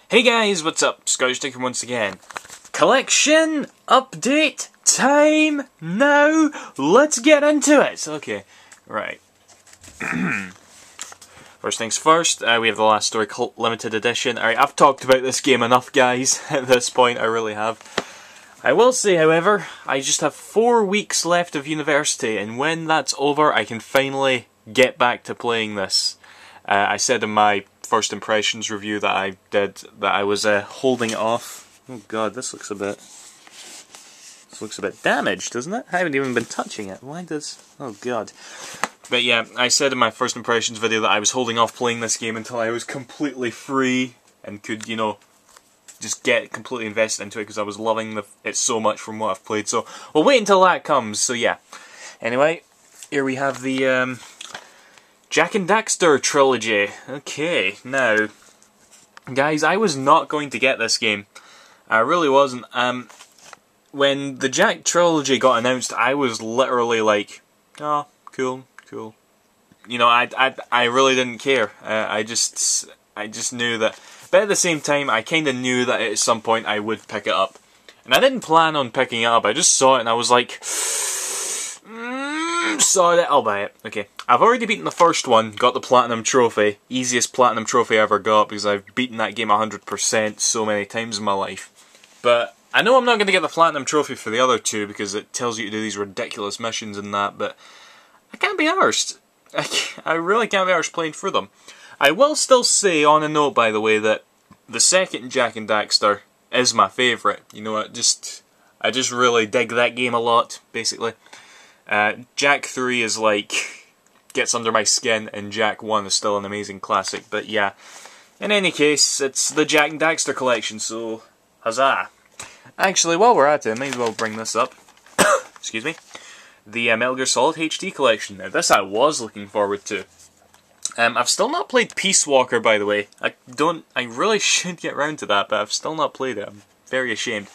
Hey guys, what's up? ScottishDuckTales once again. Collection update time now. Let's get into it. Okay, right. First things first, we have the Last Story Cult Limited Edition. Alright, I've talked about this game enough, guys. At this point, I really have. I will say, however, I just have 4 weeks left of university, and when that's over, I can finally get back to playing this. I said in my first impressions review that I did that I was holding it off. Oh god, this looks a bit damaged, doesn't it? I haven't even been touching it. Why does... oh god. But yeah, I said in my first impressions video that I was holding off playing this game until I was completely free and could, you know, just get completely invested into it because I was loving it so much from what I've played. So we'll wait until that comes. So yeah. Anyway, here we have the Jak and Daxter trilogy. Okay, now, guys, I was not going to get this game. I really wasn't. When the Jak trilogy got announced, I was literally like, oh, cool. You know, I really didn't care. I just knew that. But at the same time, I kind of knew that at some point I would pick it up. And I didn't plan on picking it up. I just saw it and I was like, saw it, I'll buy it. Okay, I've already beaten the first one, got the Platinum Trophy. Easiest Platinum Trophy I ever got because I've beaten that game 100% so many times in my life. But I know I'm not going to get the Platinum Trophy for the other two because it tells you to do these ridiculous missions and that, but I can't be arsed. I really can't be arsed playing through them. I will still say, on a note by the way, that the second Jak and Daxter is my favourite. You know, I just really dig that game a lot, basically. Jak 3 is like, gets under my skin, and Jak 1 is still an amazing classic, but yeah. In any case, it's the Jak and Daxter collection, so huzzah. Actually, while we're at it, I may as well bring this up. Excuse me. The Metal Gear Solid HD collection. Now, this I was looking forward to. I've still not played Peace Walker, by the way. I really should get round to that, but I've still not played it. I'm very ashamed.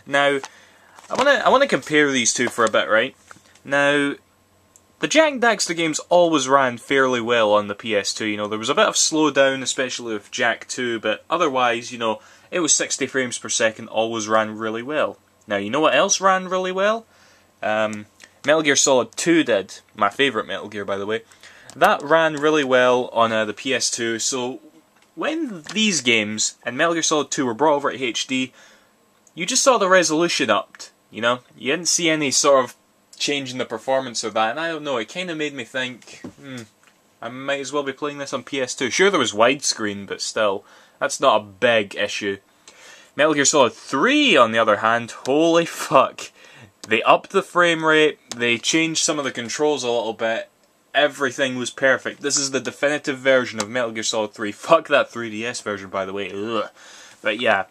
Now, I wanna compare these two for a bit, right? Now, the Jak and Daxter games always ran fairly well on the PS2, you know, there was a bit of slowdown, especially with Jak 2, but otherwise, you know, it was 60 frames per second, always ran really well. Now, you know what else ran really well? Metal Gear Solid 2 did, my favourite Metal Gear, by the way. That ran really well on the PS2, so when these games and Metal Gear Solid 2 were brought over to HD, you just saw the resolution upped, you know? You didn't see any sort of change in the performance of that, and I don't know, it kind of made me think, I might as well be playing this on PS2. Sure, there was widescreen, but still, that's not a big issue. Metal Gear Solid 3, on the other hand, holy fuck. They upped the frame rate, they changed some of the controls a little bit, everything was perfect. This is the definitive version of Metal Gear Solid 3. Fuck that 3DS version, by the way. Ugh. But yeah,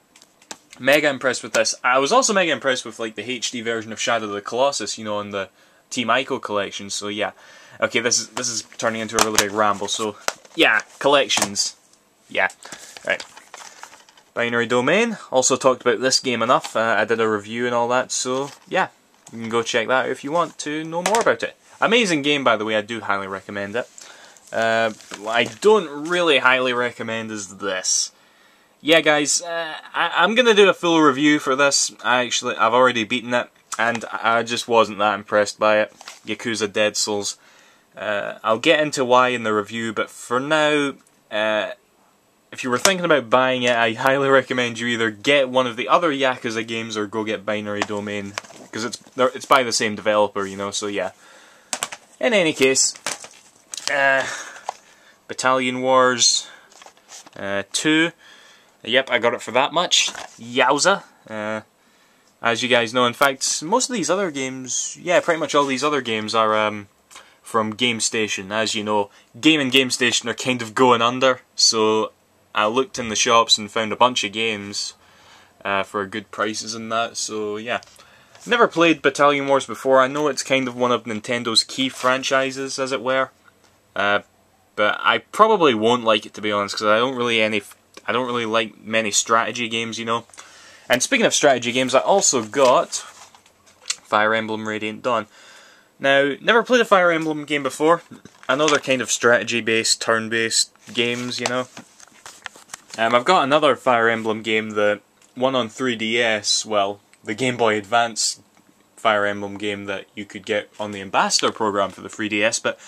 mega impressed with this. I was also mega impressed with like the HD version of Shadow of the Colossus, you know, in the Team Ico collection. So yeah, okay, this is turning into a really big ramble. So yeah, collections. Yeah, right. Binary Domain. Also talked about this game enough. I did a review and all that. So yeah, you can go check that out if you want to know more about it. Amazing game, by the way. I do highly recommend it. What I don't really highly recommend is this. Yeah, guys, I'm gonna do a full review for this. I've already beaten it, and I just wasn't that impressed by it. Yakuza Dead Souls. I'll get into why in the review, but for now, if you were thinking about buying it, I highly recommend you either get one of the other Yakuza games or go get Binary Domain, because it's by the same developer, you know. So yeah. In any case, Battalion Wars 2. Yep, I got it for that much. Yowza. As you guys know, in fact, most of these other games, yeah, pretty much all these other games are from GameStation. As you know, Game and GameStation are kind of going under, so I looked in the shops and found a bunch of games for good prices and that, so yeah. Never played Battalion Wars before. I know it's kind of one of Nintendo's key franchises, as it were. But I probably won't like it, to be honest, because I don't really like many strategy games, you know. And speaking of strategy games, I also got Fire Emblem Radiant Dawn. Now, never played a Fire Emblem game before. I know they're kind of strategy-based, turn-based games, you know. I've got another Fire Emblem game, the one on 3DS, well, the Game Boy Advance Fire Emblem game that you could get on the Ambassador program for the 3DS, but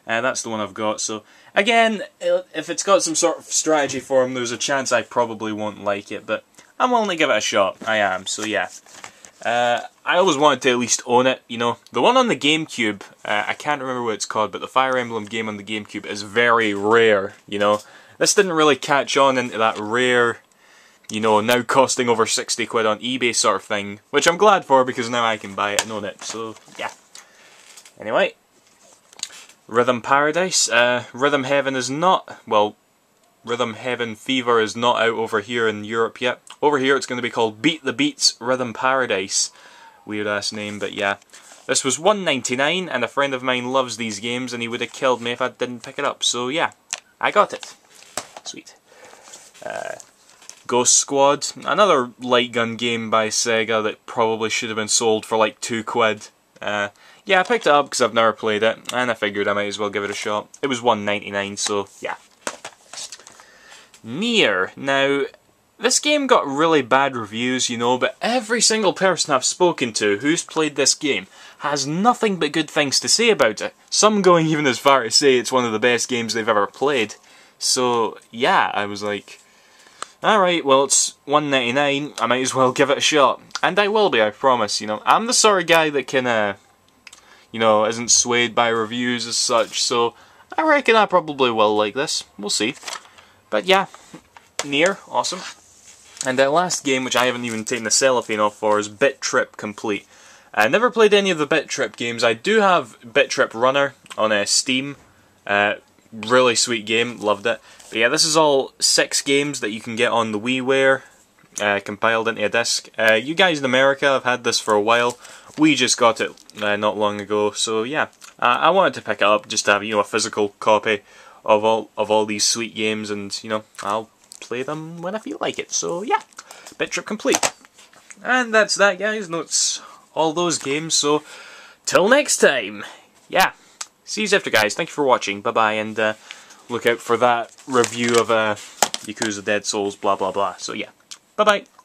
that's the one I've got. So again, if it's got some sort of strategy form, there's a chance I probably won't like it, but I'm willing to give it a shot. I am, so yeah. I always wanted to at least own it, you know. The one on the GameCube, I can't remember what it's called, but the Fire Emblem game on the GameCube is very rare, you know. This didn't really catch on into that rare, you know, now costing over 60 quid on eBay sort of thing, which I'm glad for because now I can buy it and own it, so yeah. Anyway, Rhythm Paradise, Rhythm Heaven is not, well, Rhythm Heaven Fever is not out over here in Europe yet. Over here it's going to be called Beat the Beats Rhythm Paradise. Weird ass name, but yeah. This was $1.99 and a friend of mine loves these games and he would have killed me if I didn't pick it up, so yeah, I got it. Sweet. Ghost Squad, another light gun game by Sega that probably should have been sold for like 2 quid. Yeah, I picked it up because I've never played it, and I figured I might as well give it a shot. It was $1.99, so yeah. Nier. Now, this game got really bad reviews, you know, but every single person I've spoken to who's played this game has nothing but good things to say about it. Some going even as far as say it's one of the best games they've ever played. So, yeah, I was like, alright, well, it's $1.99, I might as well give it a shot. And I will be, I promise, you know. I'm the sort of guy that can, you know, isn't swayed by reviews as such, so I reckon I probably will like this. We'll see. But yeah, Nier, awesome. And the last game, which I haven't even taken the cellophane off for, is Bit Trip Complete. I never played any of the Bit Trip games. I do have Bit Trip Runner on Steam. Really sweet game, loved it. But yeah, this is all 6 games that you can get on the WiiWare, compiled into a disc. You guys in America have had this for a while. We just got it not long ago, so yeah. I wanted to pick it up just to have, you know, a physical copy of all these sweet games, and you know, I'll play them when I feel like it. So yeah, Bit Trip Complete. And that's that, guys. No, it's all those games, so till next time. Yeah. See you after, guys. Thank you for watching. Bye bye, and look out for that review of Yakuza Dead Souls, blah blah blah. So yeah. Bye bye.